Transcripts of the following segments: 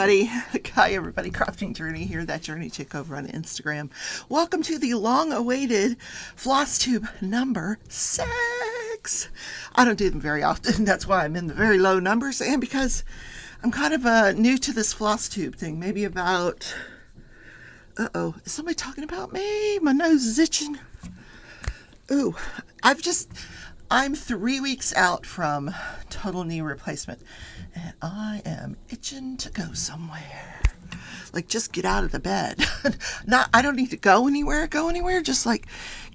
everybody. Hi, everybody. Crafting Journey here, that Journey chick over on Instagram. Welcome to the long-awaited floss tube number 6. I don't do them very often. That's why I'm in the very low numbers, and because I'm kind of new to this floss tube thing. Maybe about... Uh-oh. Is somebody talking about me? My nose is itching. Ooh. I'm 3 weeks out from total knee replacement, and I am itching to go somewhere. Like, just get out of the bed. I don't need to go anywhere, just like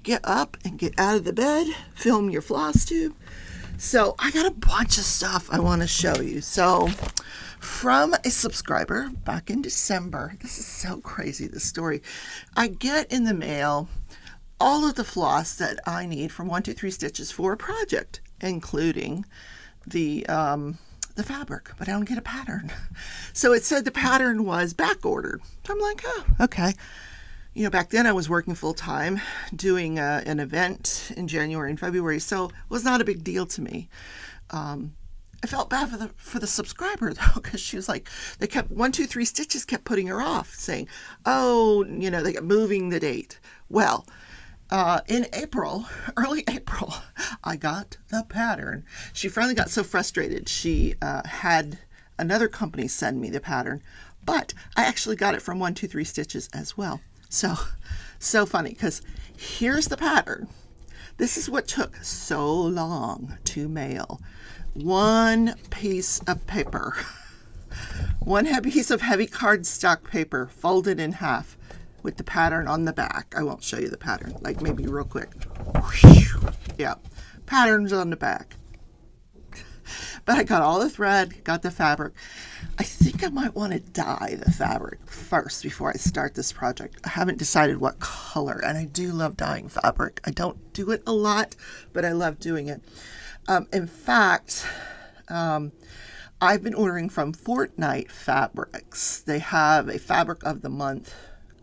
get up and get out of the bed, film your floss tube. So I got a bunch of stuff I want to show you. So from a subscriber back in December, this is so crazy, this story. I get in the mail all of the floss that I need from 123 Stitches for a project, including the fabric, but I don't get a pattern. So it said the pattern was back ordered. I'm like, oh, okay. You know, back then I was working full time doing an event in January and February, so it was not a big deal to me. I felt bad for the subscriber though, because she was like, 123 Stitches kept putting her off, saying, oh, you know, they kept moving the date. Well, in April, early April, I got the pattern. She finally got so frustrated. She had another company send me the pattern, but I actually got it from 123 Stitches as well. So funny, because here's the pattern. This is what took so long to mail. One piece of paper. One piece of heavy cardstock paper folded in half, with the pattern on the back. I won't show you the pattern, like maybe real quick. Yeah, patterns on the back. But I got all the thread, got the fabric. I think I might want to dye the fabric first before I start this project. I haven't decided what color, and I do love dyeing fabric. I don't do it a lot, but I love doing it. In fact, I've been ordering from Fortnite Fabrics. They have a Fabric of the Month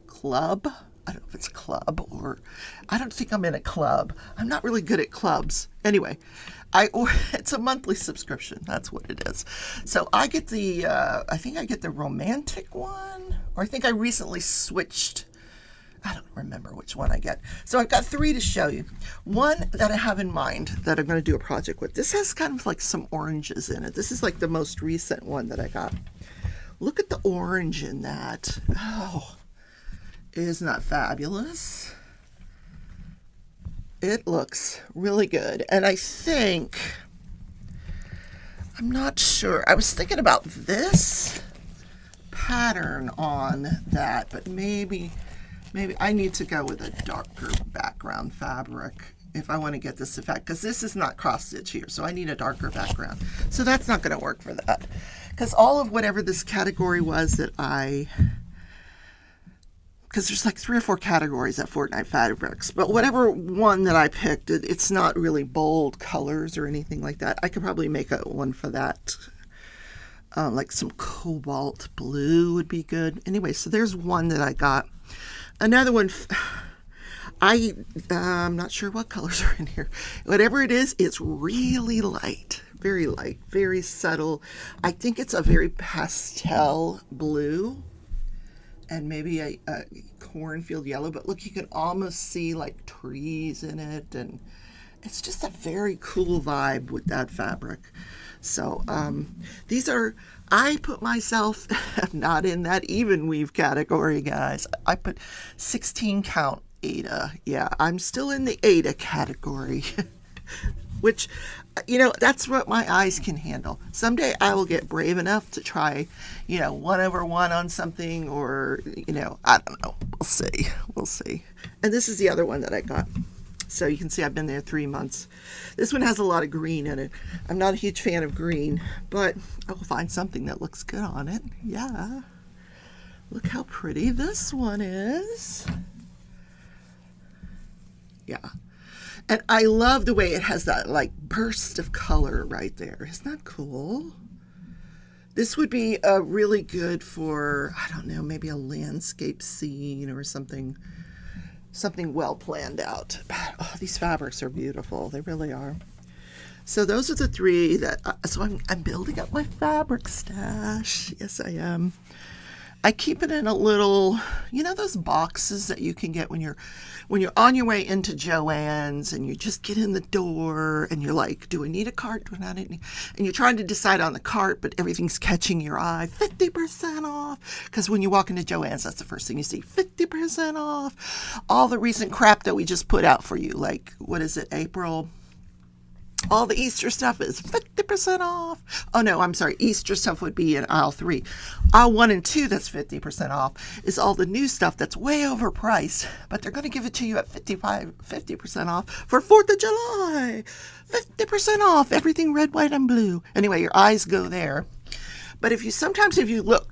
club. I don't know if it's a club, or I don't think I'm in a club. I'm not really good at clubs. Anyway, it's a monthly subscription. That's what it is. So I get I think I get the romantic one, or I think I recently switched. I don't remember which one I get. So I've got 3 to show you. One that I have in mind that I'm going to do a project with. This has kind of like some oranges in it. This is like the most recent one that I got. Look at the orange in that. Oh, isn't that fabulous? It looks really good. And I think, I'm not sure. I was thinking about this pattern on that, but maybe I need to go with a darker background fabric if I want to get this effect, because this is not cross stitch here, so I need a darker background. So that's not going to work for that, because all of whatever this category was that because there's like 3 or 4 categories at Fortnite Fabrics, but whatever one that I picked, it's not really bold colors or anything like that. I could probably make one for that. Like some cobalt blue would be good. Anyway, so there's one that I got. Another one, I'm not sure what colors are in here. Whatever it is, it's really light, very subtle. I think it's a very pastel blue and maybe a cornfield yellow, but look, you can almost see like trees in it, and it's just a very cool vibe with that fabric. So I put myself not in that even weave category, guys. I put 16 count Aida. Yeah, I'm still in the Aida category, which, you know, that's what my eyes can handle. Someday I will get brave enough to try, 1/1 on something, or, I don't know. We'll see. And this is the other one that I got. So you can see I've been there 3 months. This one has a lot of green in it. I'm not a huge fan of green, but I will find something that looks good on it. Yeah. Look how pretty this one is. Yeah. And I love the way it has that like burst of color right there. Isn't that cool? This would be really good for, I don't know, maybe a landscape scene or something well planned out. Oh, these fabrics are beautiful. They really are. So those are the three that, so I'm building up my fabric stash. Yes, I am. I keep it in a little, those boxes that you can get when you're on your way into Joann's and you just get in the door and you're like, do I need a cart? Do I not need? And you're trying to decide on the cart, but everything's catching your eye. 50% off. Because when you walk into Joann's, that's the first thing you see. 50% off. All the recent crap that we just put out for you. Like, what is it, April? All the Easter stuff is 50% off. Oh no, I'm sorry. Easter stuff would be in aisle 3. Aisle 1 and 2 that's 50% off is all the new stuff that's way overpriced, but they're going to give it to you at 50% off for 4th of July. 50% off everything red, white, and blue. Anyway, your eyes go there. But if you look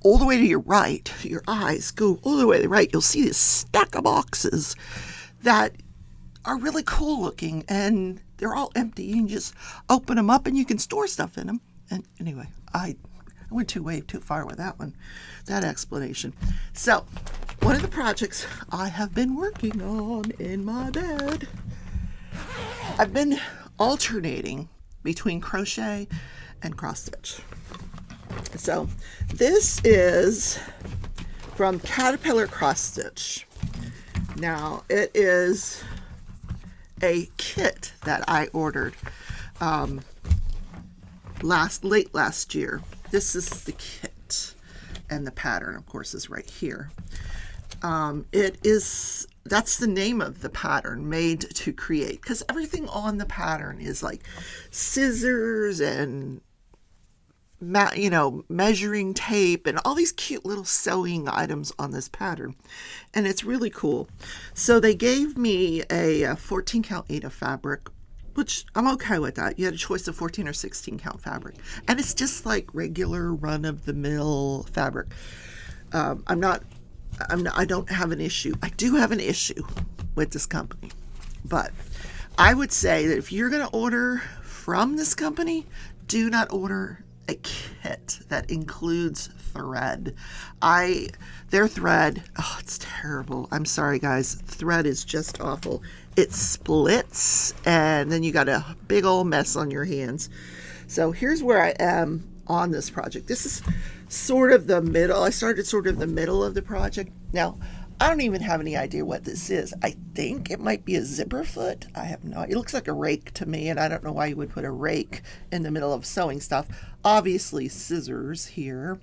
all the way to your right, your eyes go all the way to the right, you'll see this stack of boxes that are really cool looking, and they're all empty. You can just open them up and you can store stuff in them. And anyway, I went way too far with that explanation. So, one of the projects I have been working on in my bed, I've been alternating between crochet and cross stitch. So, this is from Caterpillar Cross Stitch. Now, it is a kit that I ordered late last year. This is the kit, and the pattern, of course, is right here. That's the name of the pattern, Made to Create, because everything on the pattern is like scissors and measuring tape and all these cute little sewing items on this pattern, and it's really cool. So they gave me a 14 count 8 of fabric, which I'm okay with that. You had a choice of 14 or 16 count fabric, and it's just like regular run of the mill fabric. I don't have an issue. I do have an issue with this company, but I would say that if you're going to order from this company, do not order a kit that includes thread. Their thread, it's terrible. I'm sorry, guys. Thread is just awful. It splits, and then you got a big old mess on your hands. So here's where I am on this project. This is sort of the middle. I started sort of the middle of the project. Now, I don't even have any idea what this is. I think it might be a zipper foot. I have no idea. It looks like a rake to me, and I don't know why you would put a rake in the middle of sewing stuff. Obviously, scissors here.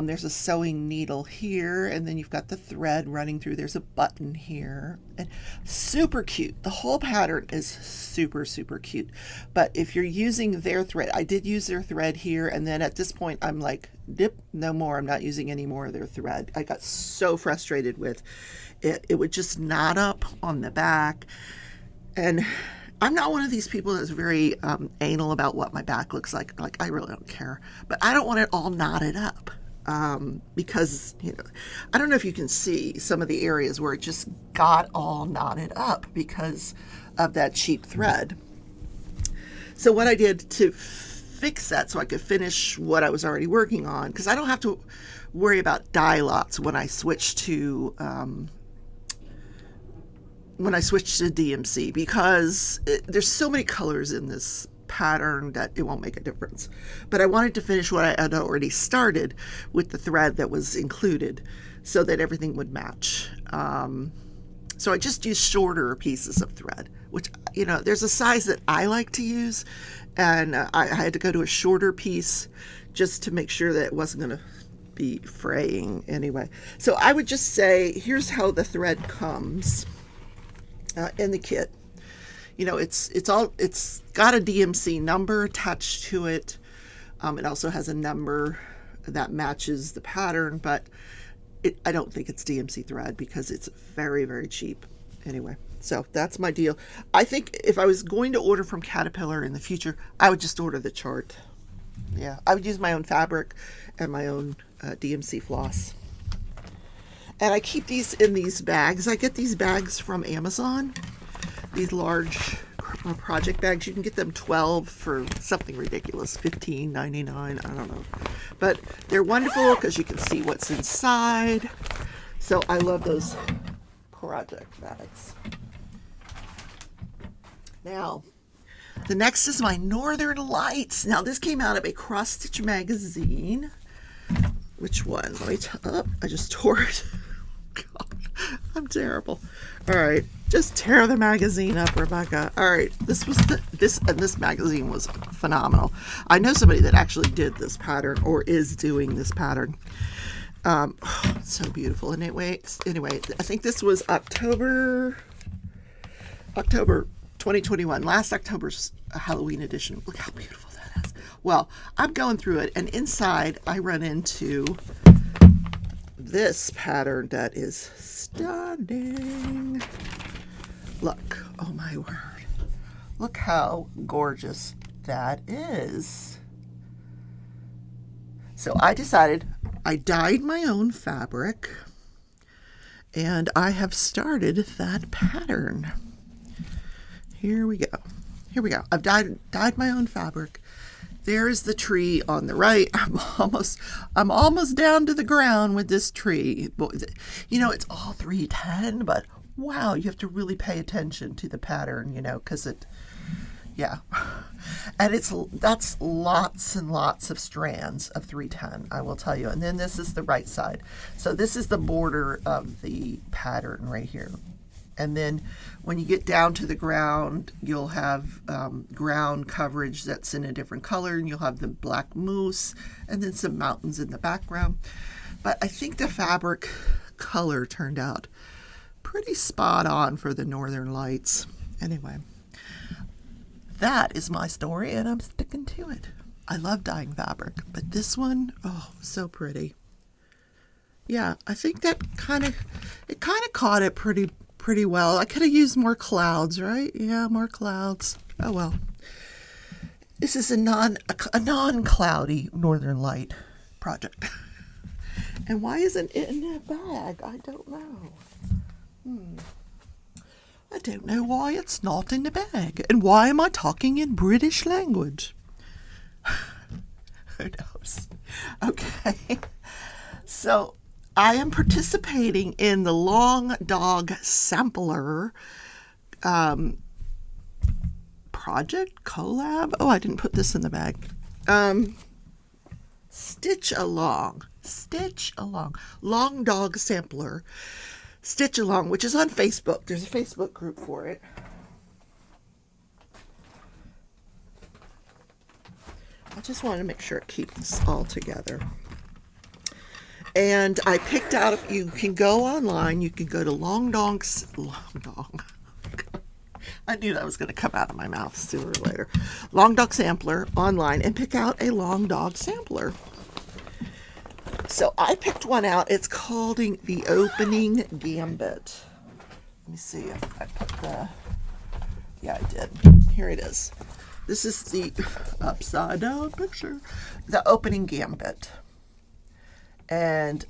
There's a sewing needle here, and then you've got the thread running through. There's a button here, and super cute. The whole pattern is super, super cute. But if you're using their thread, I did use their thread here, and then at this point, I'm like, dip, no more. I'm not using any more of their thread. I got so frustrated with it. It would just knot up on the back, and I'm not one of these people that's very anal about what my back looks like. Like, I really don't care. But I don't want it all knotted up. Because, I don't know if you can see some of the areas where it just got all knotted up because of that cheap thread. So what I did to fix that so I could finish what I was already working on, because I don't have to worry about dye lots when I switch to DMC, because there's so many colors in this pattern that it won't make a difference. But I wanted to finish what I had already started with the thread that was included so that everything would match. So I just used shorter pieces of thread, which, there's a size that I like to use, and I had to go to a shorter piece just to make sure that it wasn't going to be fraying anyway. So I would just say, here's how the thread comes in the kit. It's got a DMC number attached to it. It also has a number that matches the pattern, but I don't think it's DMC thread because it's very, very cheap. Anyway, so that's my deal. I think if I was going to order from Caterpillar in the future, I would just order the chart. Yeah, I would use my own fabric and my own DMC floss. And I keep these in these bags. I get these bags from Amazon. These large project bags. You can get them 12 for something ridiculous, $15.99. I don't know. But they're wonderful because you can see what's inside. So I love those project bags. Now, The next is my Northern Lights. Now this came out of a cross stitch magazine. Which one? Let me I just tore it. God, I'm terrible. All right, just tear the magazine up, Rebecca. All right, this magazine was phenomenal. I know somebody that actually did this pattern or is doing this pattern. So beautiful. Anyway, I think this was October 2021, last October's Halloween edition. Look how beautiful that is. Well, I'm going through it, and inside I run into this pattern that is stunning. Look, oh my word. Look how gorgeous that is. So I decided I dyed my own fabric, and I have started that pattern. Here we go. I've dyed my own fabric. There's the tree on the right. I'm almost down to the ground with this tree. You know, it's all 310, but wow, you have to really pay attention to the pattern, you know, because yeah. And that's lots and lots of strands of 310, I will tell you. And then this is the right side. So this is the border of the pattern right here. And then when you get down to the ground, you'll have ground coverage that's in a different color, and you'll have the black moose and then some mountains in the background. But I think the fabric color turned out pretty spot on for the Northern Lights. Anyway, that is my story, and I'm sticking to it. I love dyeing fabric, but this one, oh, so pretty. Yeah, I think that kind of caught it pretty well. I could have used more clouds, right? Yeah, more clouds. Oh well. This is a non-cloudy Northern Light project. And why isn't it in that bag? I don't know. I don't know why it's not in the bag. And why am I talking in British language? Who knows? Okay. So I am participating in the Long Dog Sampler project, collab. Oh, I didn't put this in the bag. Stitch Along. Long Dog Sampler. Stitch Along, which is on Facebook. There's a Facebook group for it. I just want to make sure it keeps this all together. And I picked out, you can go online, you can go to Long Dog. I knew that was going to come out of my mouth sooner or later. Long Dog Sampler online, and pick out a Long Dog Sampler. So I picked one out. It's called the Opening Gambit. Let me see if I put yeah, I did. Here it is. This is the upside down picture. The Opening Gambit. And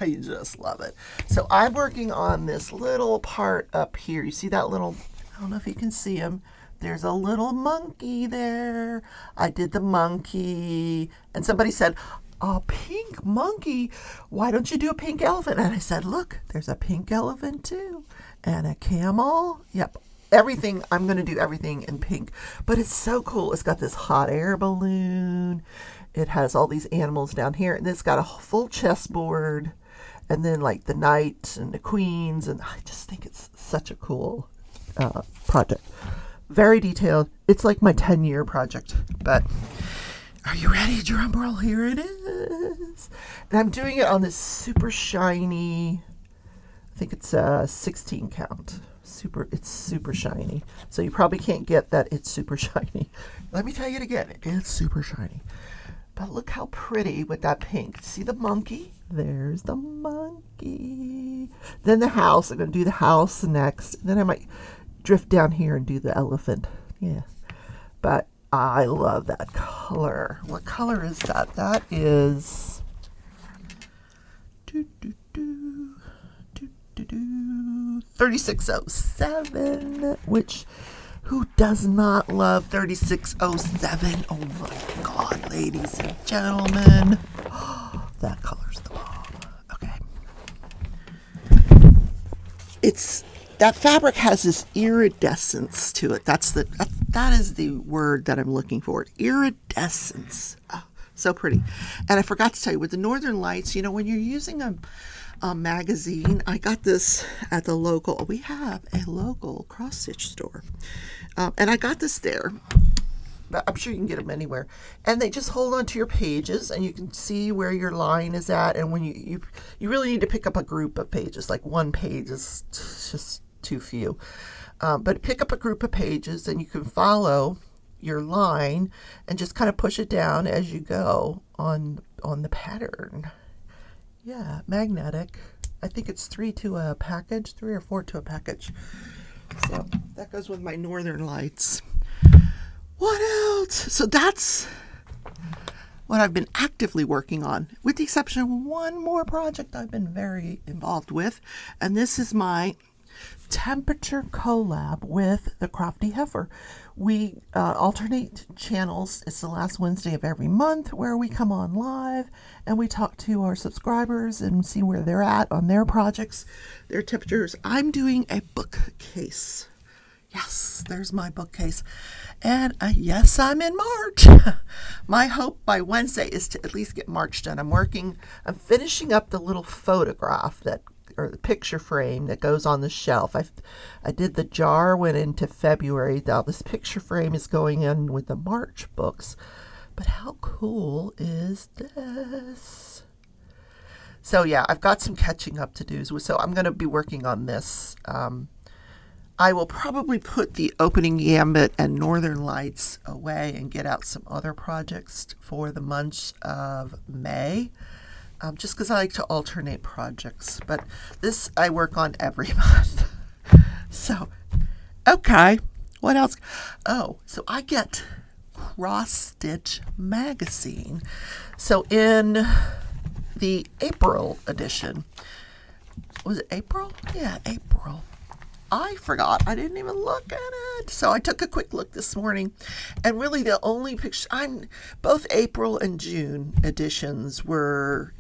I just love it. So I'm working on this little part up here. You see that little, I don't know if you can see him. There's a little monkey there. I did the monkey. And somebody said, a pink monkey? Why don't you do a pink elephant? And I said, look, there's a pink elephant too. And a camel. Yep. Everything, I'm going to do everything in pink. But it's so cool. It's got this hot air balloon. It has all these animals down here, and it's got a full chessboard, and then like the knights and the queens, and I just think it's such a cool project. Very detailed. It's like my 10-year project, but are you ready? Drum roll, here it is. And I'm doing it on this super shiny, I think it's a 16 count. It's super shiny. So you probably can't get that it's super shiny. Let me tell you it again. It's super shiny. But look how pretty with that pink. See the monkey? There's the monkey. Then the house. I'm going to do the house next. Then I might drift down here and do the elephant. Yeah. But I love that color. What color is that? That is 3607, which who does not love 3607? Oh my God, ladies and gentlemen. That color's the bomb. Okay. That fabric has this iridescence to it. That's That is the word that I'm looking for. Iridescence. Oh, so pretty. And I forgot to tell you, with the Northern Lights, when you're using a magazine, I got this at the local. We have a local cross stitch store, and I got this there. But I'm sure you can get them anywhere. And they just hold onto your pages, and you can see where your line is at. And when you really need to pick up a group of pages, like one page is just too few. But pick up a group of pages, and you can follow your line and just kind of push it down as you go on the pattern. Yeah, magnetic. I think it's 3 to a package, 3 or 4 to a package. So that goes with my Northern Lights. What else? So that's what I've been actively working on, with the exception of one more project I've been very involved with, and this is my temperature collab with the Crafty Heifer. We alternate channels. It's the last Wednesday of every month where we come on live and we talk to our subscribers and see where they're at on their projects, their temperatures. I'm doing a bookcase. Yes, there's my bookcase. And yes, I'm in March. My hope by Wednesday is to at least get March done. I'm finishing up the little photograph or the picture frame that goes on the shelf. I did the jar, went into February. Now this picture frame is going in with the March books. But how cool is this? So yeah, I've got some catching up to do. So I'm going to be working on this. I will probably put the Opening Gambit and Northern Lights away and get out some other projects for the months of May, just because I like to alternate projects. But this I work on every month. So, okay, what else? Oh, so I get Cross Stitch Magazine. So in the April edition, was it April? Yeah, April. I forgot. I didn't even look at it. So I took a quick look this morning, and really the only picture, both April and June editions were,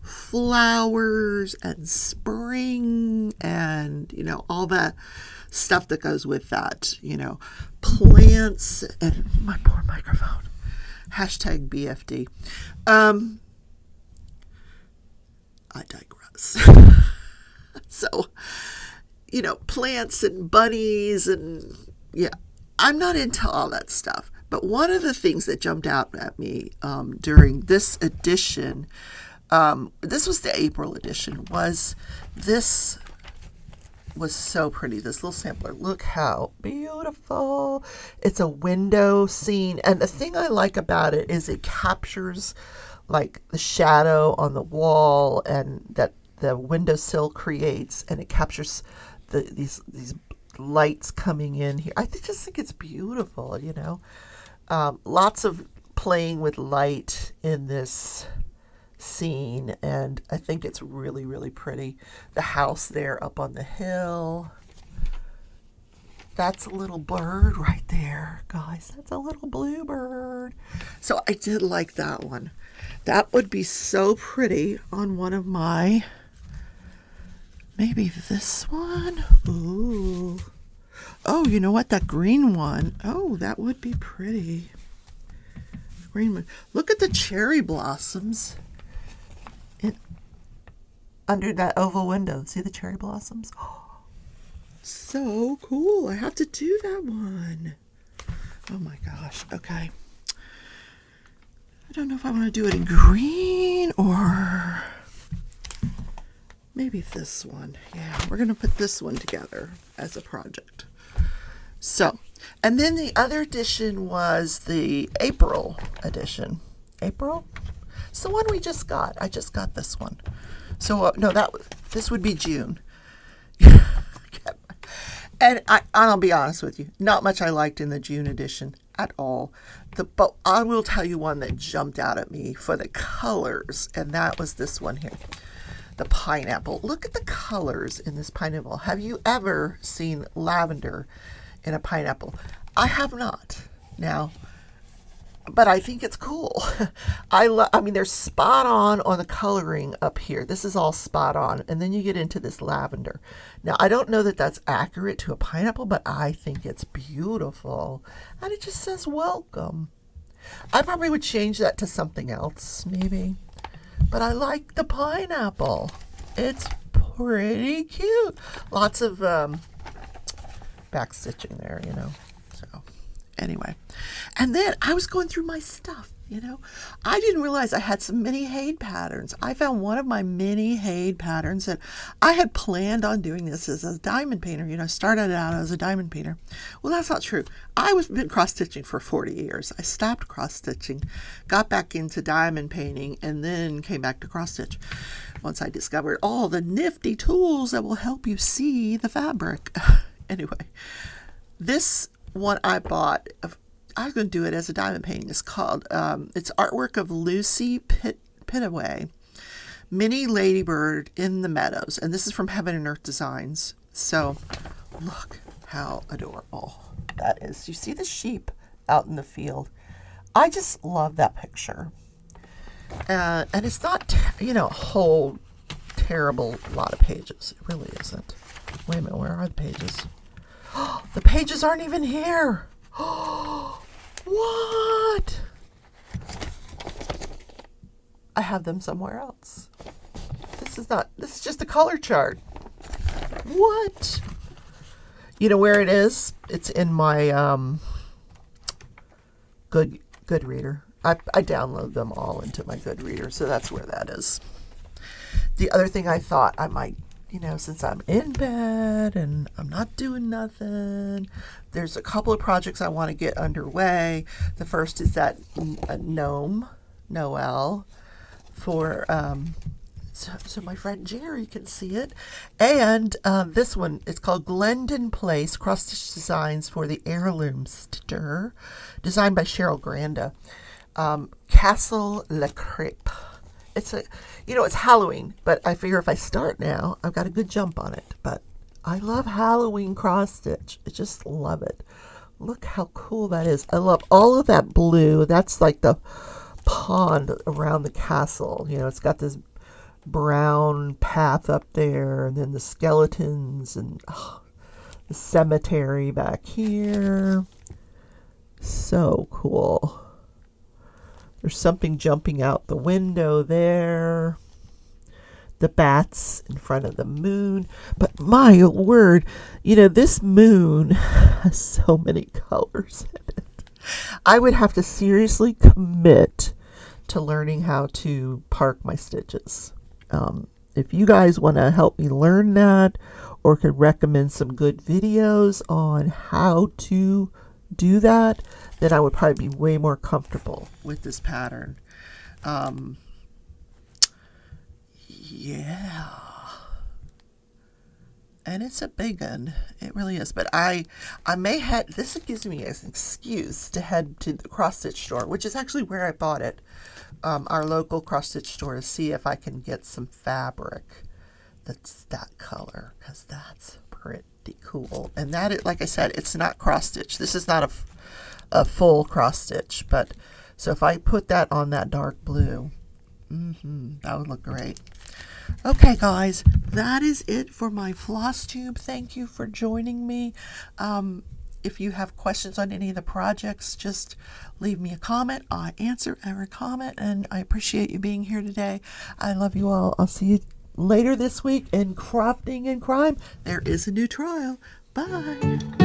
flowers and spring and, all that stuff that goes with that, plants and my poor microphone. Hashtag BFD. I digress. So, plants and bunnies and I'm not into all that stuff. But one of the things that jumped out at me during this edition, this was the April edition, this was so pretty. This little sampler. Look how beautiful. It's a window scene. And the thing I like about it is it captures like the shadow on the wall and that the windowsill creates, and it captures these lights coming in here. I just think it's beautiful, lots of playing with light in this scene, and I think it's really, really pretty. The house there up on the hill. That's a little bird right there, guys. That's a little bluebird. So I did like that one. That would be so pretty on one of my... Maybe this one? Ooh. Oh, you know what? That green one. Oh, that would be pretty. Green one. Look at the cherry blossoms under that oval window. See the cherry blossoms? Oh, so cool. I have to do that one. Oh my gosh. Okay. I don't know if I want to do it in green or... maybe this one. Yeah, we're going to put this one together as a project. So, and then the other edition was the April edition. April? It's the one we just got. I just got this one. So, no, this would be June. And I'll be honest with you, not much I liked in the June edition at all. But I will tell you one that jumped out at me for the colors, and that was this one here. The pineapple. Look at the colors in this pineapple. Have you ever seen lavender in a pineapple? I have not. Now, but I think it's cool. I mean, they're spot on the coloring up here. This is all spot on. And then you get into this lavender. Now, I don't know that that's accurate to a pineapple, but I think it's beautiful. And it just says welcome. I probably would change that to something else, maybe. But I like the pineapple. It's pretty cute. Lots of back stitching there, you know. So anyway, and then I was going through my stuff, you know. I didn't realize I had some mini Haid patterns. I found one of my mini Haid patterns that I had planned on doing this as a diamond painter, you know, started out as a diamond painter. Well, that's not true. I was been cross stitching for 40 years. I stopped cross stitching, got back into diamond painting, and then came back to cross stitch once I discovered all the nifty tools that will help you see the fabric. Anyway, this one I bought, I was going to do it as a diamond painting. It's called, it's artwork of Lucy Pittaway, Mini Ladybird in the Meadows. And this is from Heaven and Earth Designs. So look how adorable that is. You see the sheep out in the field. I just love that picture. And it's not, you know, a whole terrible lot of pages. It really isn't. Wait a minute, where are the pages? The pages aren't even here. What? I have them somewhere else. This is just a color chart. What? You know where it is? It's in my Goodreader. I download them all into my Goodreader, so that's where that is. The other thing I thought I might, you know, since I'm in bed and I'm not doing nothing, there's a couple of projects I want to get underway. The first is that Noel, for so my friend Jerry can see it. And this one, it's called Glendon Place, Cross Stitch Designs for the Heirloom Stitcher, designed by Cheryl Granda. Castle La Crêpe. It's it's Halloween, but I figure if I start now, I've got a good jump on it. But I love Halloween cross stitch. I just love it. Look how cool that is. I love all of that blue. That's like the pond around the castle. You know, it's got this brown path up there, and then the skeletons and the cemetery back here. So cool. There's something jumping out the window there. The bats in front of the moon. But my word, you know, this moon has so many colors in it. I would have to seriously commit to learning how to park my stitches. If you guys want to help me learn that, or could recommend some good videos on how to do that, then I would probably be way more comfortable with this pattern. Yeah. And it's a big one. It really is. But I may head, this gives me an excuse to head to the cross stitch store, which is actually where I bought it. Our local cross stitch store, to see if I can get some fabric that's that color, because that's pretty cool. And that is, like I said, it's not cross stitch. This is not a full cross stitch, but so if I put that on that dark blue, that would look great. Okay, guys, that is it for my floss tube. Thank you for joining me. If you have questions on any of the projects, just leave me a comment. I answer every comment, and I appreciate you being here today. I love you all. I'll see you later this week in Crafting and Crime. There is a new trial. Bye.